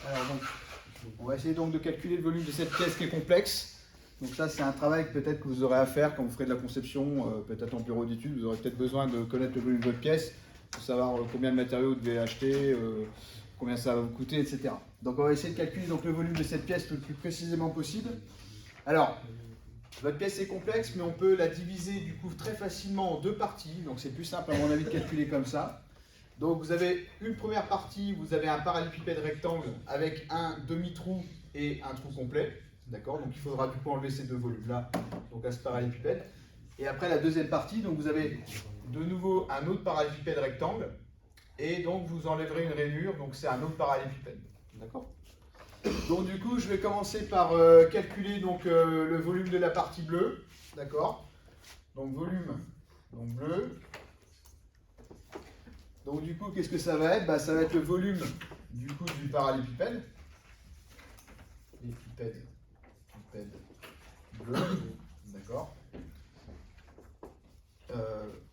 Alors donc, on va essayer donc de calculer le volume de cette pièce qui est complexe. Donc ça, c'est un travail peut-être que vous aurez à faire quand vous ferez de la conception, peut-être en bureau d'études. Vous aurez peut-être besoin de connaître le volume de votre pièce, pour savoir combien de matériaux vous devez acheter, combien ça va vous coûter, etc. Donc on va essayer de calculer donc, le volume de cette pièce le plus précisément possible. Alors, votre pièce est complexe, mais on peut la diviser du coup très facilement en deux parties. Donc c'est plus simple à mon avis de calculer comme ça. Donc vous avez une première partie, vous avez un parallélépipède rectangle avec un demi-trou et un trou complet. D'accord? Donc il faudra du coup enlever ces deux volumes-là, donc à ce parallélépipède. Et après la deuxième partie, donc vous avez de nouveau un autre parallélépipède rectangle. Et donc vous enlèverez une rainure, donc c'est un autre parallélépipède. D'accord? Donc du coup, je vais commencer par calculer donc, le volume de la partie bleue. D'accord? Donc volume donc bleu. Donc du coup, qu'est-ce que ça va être? Ça va être le volume du coup du parallélépipède. Épipède bleu. D'accord.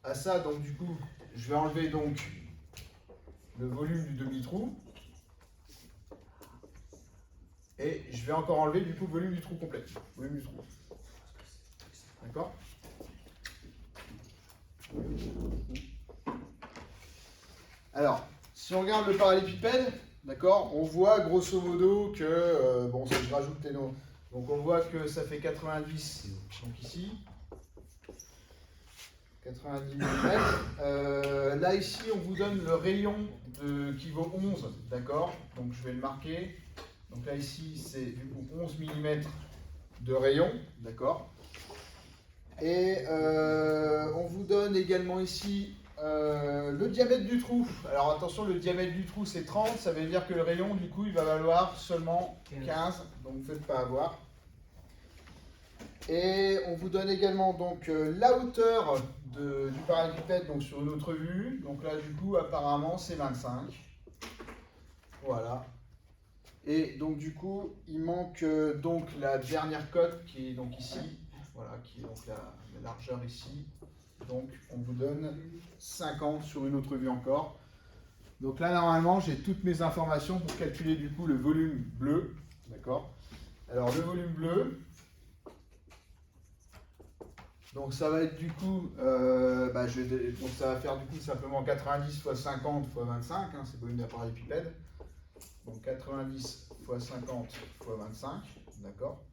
À ça, donc du coup, je vais enlever donc le volume du demi-trou. Et je vais encore enlever du coup le volume du trou complet. Volume du trou. D'accord? Alors, si on regarde le parallélépipède, d'accord, on voit grosso modo que, bon, ça, je rajoute les noms. Donc on voit que ça fait 90, donc ici, 90 mm. Là ici, on vous donne le rayon qui vaut 11, d'accord? Donc je vais le marquer. Donc là ici, c'est du coup 11 mm de rayon, d'accord? Et on vous donne également ici le diamètre du trou. Alors attention, le diamètre du trou c'est 30, ça veut dire que le rayon du coup il va valoir seulement 15, donc ne faites pas avoir. Et on vous donne également donc la hauteur du parallélépipède donc sur une autre vue. Donc là du coup apparemment c'est 25. Voilà. Et donc du coup il manque donc la dernière cote qui est donc ici. Voilà, qui est donc la largeur ici. Donc on vous donne 50 sur une autre vue encore. Donc là normalement j'ai toutes mes informations pour calculer du coup le volume bleu. D'accord? Alors le volume bleu, donc ça va être du coup, donc ça va faire du coup simplement 90 fois 50 fois 25, hein, c'est le volume d'un parallélépipède. Donc 90 fois 50 fois 25, d'accord?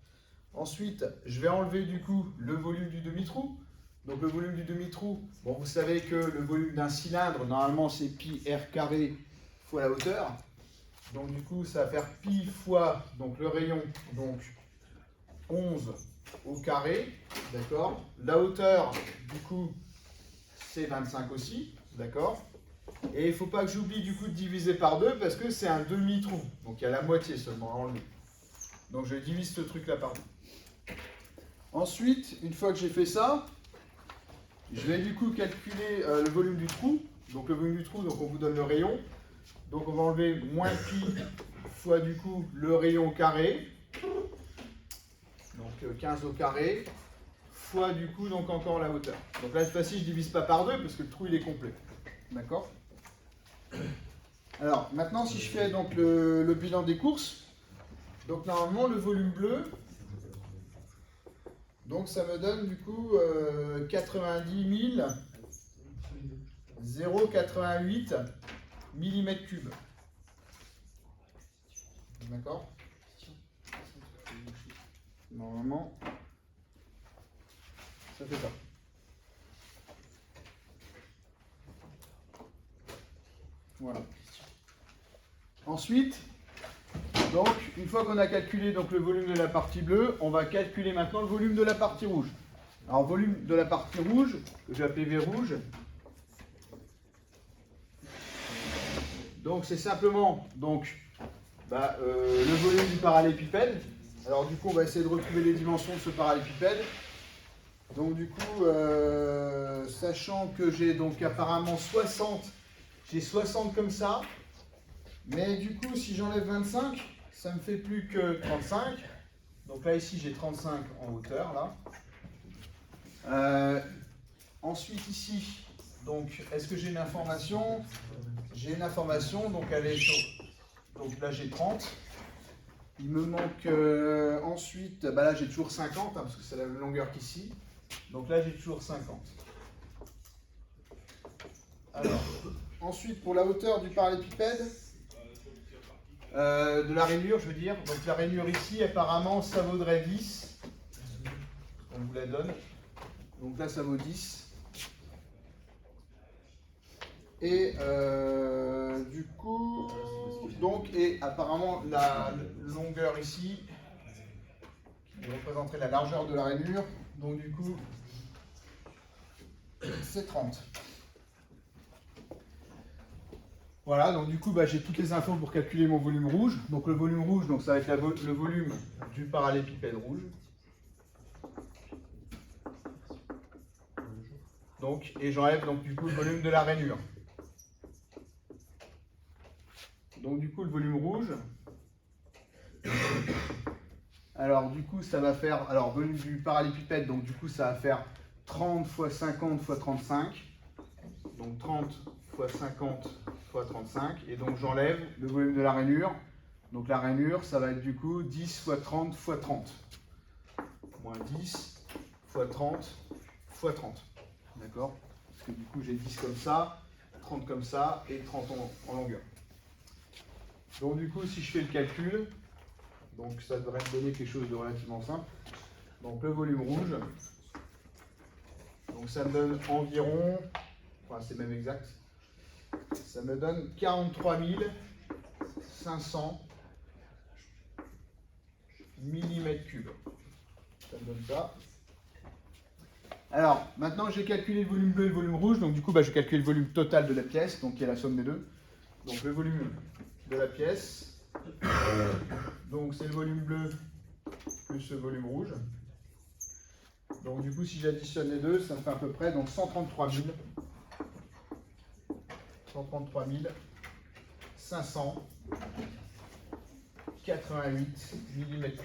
Ensuite, je vais enlever du coup le volume du demi-trou. Donc le volume du demi-trou, bon, vous savez que le volume d'un cylindre, normalement c'est pi r carré fois la hauteur. Donc du coup, ça va faire pi fois donc, le rayon, donc 11 au carré, d'accord? La hauteur, du coup, c'est 25 aussi, d'accord? Et il ne faut pas que j'oublie du coup de diviser par 2 parce que c'est un demi-trou. Donc il y a la moitié seulement à enlever. Donc je divise ce truc-là par 2. Ensuite, une fois que j'ai fait ça, je vais du coup calculer le volume du trou. Donc le volume du trou, donc on vous donne le rayon. Donc on va enlever moins pi fois du coup le rayon au carré. Donc 15 au carré, fois du coup donc encore la hauteur. Donc là cette fois-ci je ne divise pas par 2 parce que le trou il est complet. D'accord? Alors maintenant si je fais donc le bilan des courses, donc normalement le volume bleu, donc ça me donne du coup 90 088 mm3. D'accord? Normalement, ça fait ça. Voilà. Ensuite, donc, une fois qu'on a calculé donc, le volume de la partie bleue, on va calculer maintenant le volume de la partie rouge. Alors, volume de la partie rouge, que j'ai appelé V rouge. Donc, c'est simplement donc, le volume du parallélépipède. Alors, du coup, on va essayer de retrouver les dimensions de ce parallélépipède. Donc, du coup, sachant que j'ai donc apparemment 60, j'ai 60 comme ça. Mais du coup, si j'enlève 25, ça me fait plus que 35. Donc là, ici, j'ai 35 en hauteur, là. Ensuite, ici, donc, est-ce que j'ai une information? J'ai une information, donc elle est sur... Donc là, j'ai 30. Il me manque ensuite, bah là j'ai toujours 50, hein, parce que c'est la même longueur qu'ici. Donc là j'ai toujours 50. Alors, ensuite pour la hauteur du parallélépipède, de la rainure je veux dire, donc la rainure ici apparemment ça vaudrait 10. On vous la donne. Donc là ça vaut 10. Et du coup, donc, et apparemment la longueur ici, qui représenterait la largeur de la rainure, donc du coup, c'est 30. Voilà, donc du coup, bah, j'ai toutes les infos pour calculer mon volume rouge. Donc le volume rouge, donc ça va être le volume du parallélépipède rouge. Donc, et j'enlève donc du coup le volume de la rainure. Donc du coup le volume rouge, alors du coup ça va faire, alors volume du parallélépipède, donc du coup ça va faire 30 fois 50 fois 35, donc 30 fois 50 fois 35, et donc j'enlève le volume de la rainure, donc la rainure ça va être du coup 10 fois 30 fois 30, moins 10 fois 30 fois 30, d'accord? Parce que du coup j'ai 10 comme ça, 30 comme ça, et 30 en longueur. Donc du coup, si je fais le calcul, donc ça devrait me donner quelque chose de relativement simple. Donc le volume rouge, donc ça me donne environ, enfin c'est même exact, ça me donne 43 500 mm3. Ça me donne ça. Alors, maintenant j'ai calculé le volume bleu et le volume rouge, donc du coup bah, j'ai calculé le volume total de la pièce, donc qui est la somme des deux. Donc le volume de la pièce, donc c'est le volume bleu plus le volume rouge. Donc du coup si j'additionne les deux, ça me fait à peu près donc 133 588 mm3.